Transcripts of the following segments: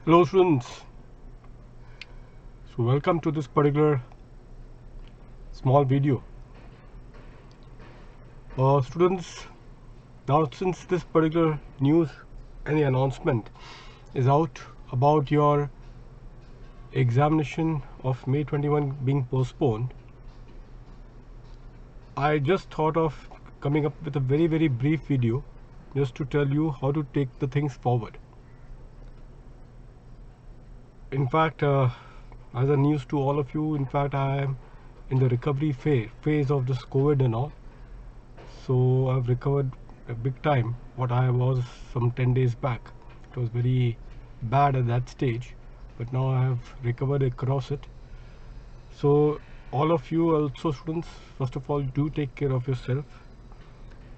Hello students, so welcome to this particular small video. Students, now since this particular news and the announcement is out about your examination of May 21 being postponed, I just thought of coming up with a very brief video just to tell you how to take the things forward. In fact, as a news to all of you, in fact I am in the recovery phase of this COVID and all. So I've recovered a big time what I was some 10 days back. It was very bad at that stage, but now I have recovered across it. So all of you also students, first of all, do take care of yourself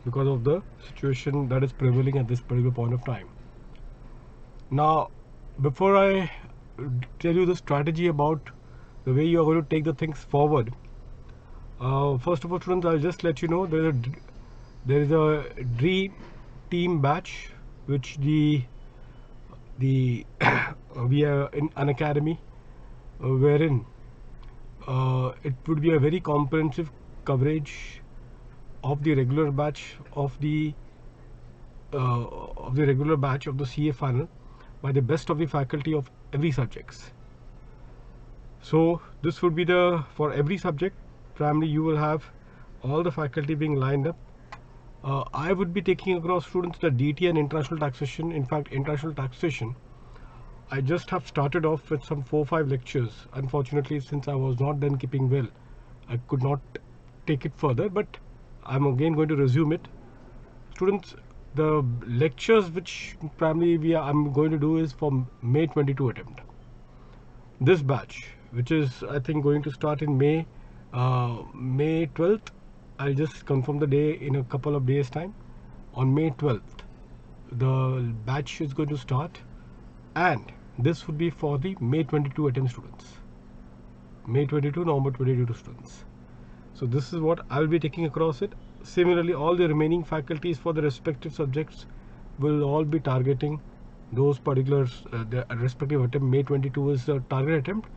because of the situation that is prevailing at this particular point of time. Now, before I tell you the strategy about the way you are going to take the things forward, first of all students, I'll just let you know there is a dream team batch which we are in an academy wherein it would be a very comprehensive coverage of the regular batch of the CA final by the best of the faculty of every subjects. So this would be for every subject. Primarily you will have all the faculty being lined up. I would be taking across students the DT and international taxation. In fact, international taxation, I just have started off with some 4-5 lectures. Unfortunately, since I was not then keeping well, I could not take it further, but I'm again going to resume it. Students, the lectures which primarily I'm going to do is for May 22 attempt. This batch, which is I think going to start in May 12th. I'll just confirm the day in a couple of days time. On May 12th, the batch is going to start, and this would be for the May 22 attempt students. May 22, November 22 students. So this is what I'll be taking across it. Similarly, all the remaining faculties for the respective subjects will all be targeting those particulars, the respective attempt. May 22 is the target attempt.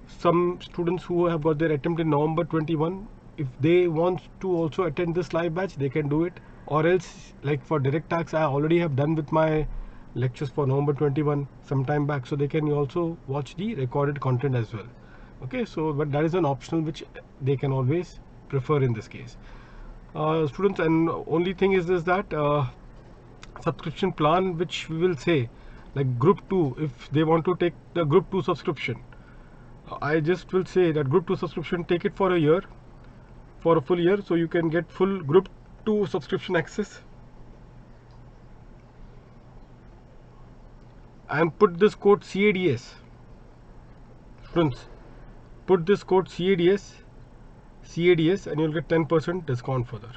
Some students who have got their attempt in November 21, if they want to also attend this live batch, they can do it, or else like for direct tax, I already have done with my lectures for November 21 some time back, so they can also watch the recorded content as well. Okay, so but that is an optional which they can always prefer in this case. Students, and only thing is this, that subscription plan which we will say, like group 2, if they want to take the group 2 subscription, I just will say that group 2 subscription, take it for a year, for a full year, so you can get full group 2 subscription access, and put this code CADS. Students, put this code CADS, and you'll get 10% discount further.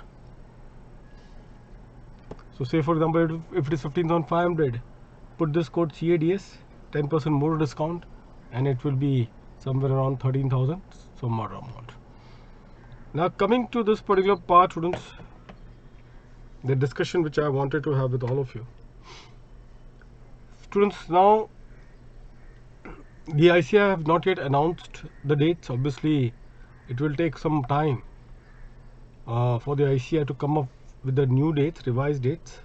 So say for example, if it is 15,500, put this code CADS, 10% more discount, and it will be somewhere around 13,000 some other amount. Now coming to this particular part, students, the discussion which I wanted to have with all of you. Students, now the ICI have not yet announced the dates. Obviously, it will take some time for the ICI to come up with the new dates, revised dates.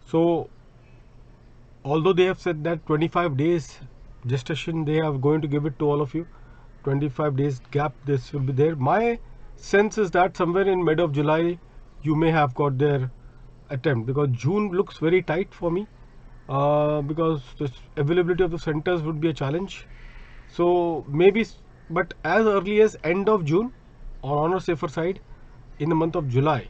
So although they have said that 25 days gestation they are going to give it to all of you, 25 days gap this will be there. My sense is that somewhere in mid of July you may have got their attempt, because June looks very tight for me, because the availability of the centers would be a challenge. So maybe, but as early as end of June, or on a safer side, in the month of July,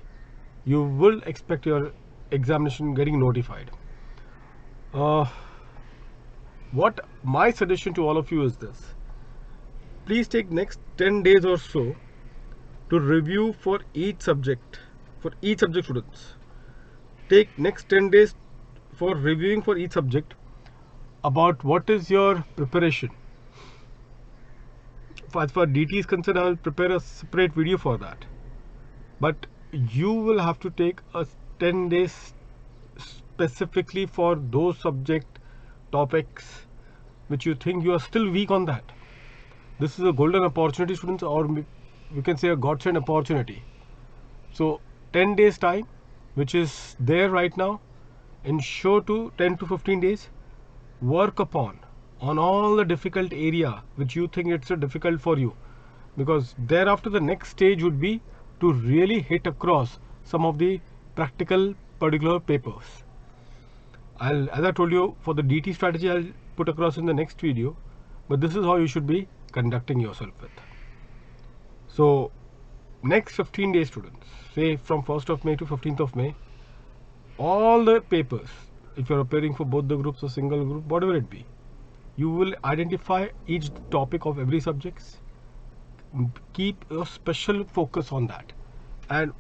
you will expect your examination getting notified. What my suggestion to all of you is this: please take next 10 days or so to review for each subject, students. Take next 10 days for reviewing for each subject about what is your preparation. As far DT is concerned, I will prepare a separate video for that, but you will have to take a 10 days specifically for those subject topics which you think you are still weak on that, this is a golden opportunity, students, or you can say a godsend opportunity. So 10 days time, which is there right now, ensure to 10 to 15 days work upon on all the difficult area which you think it's difficult for you, because thereafter the next stage would be to really hit across some of the practical particular papers. As I told you, for the DT strategy I'll put across in the next video, but this is how you should be conducting yourself with. So next 15 days, students, say from 1st of May to 15th of May, all the papers, if you're appearing for both the groups or single group, whatever it be, you will identify each topic of every subject, keep a special focus on that, and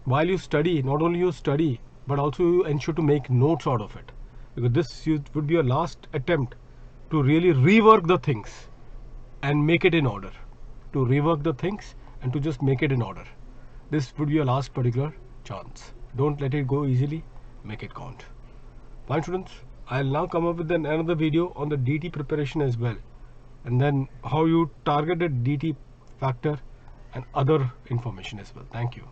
while you study, not only you study, but also you ensure to make notes out of it, because this would be your last attempt to really rework the things and make it in order, to rework the things and to just make it in order. This would be your last particular chance. Don't let it go easily, make it count. Fine, students, I'll now come up with another video on the DT preparation as well, and then how you targeted DT factor and other information as well. Thank you.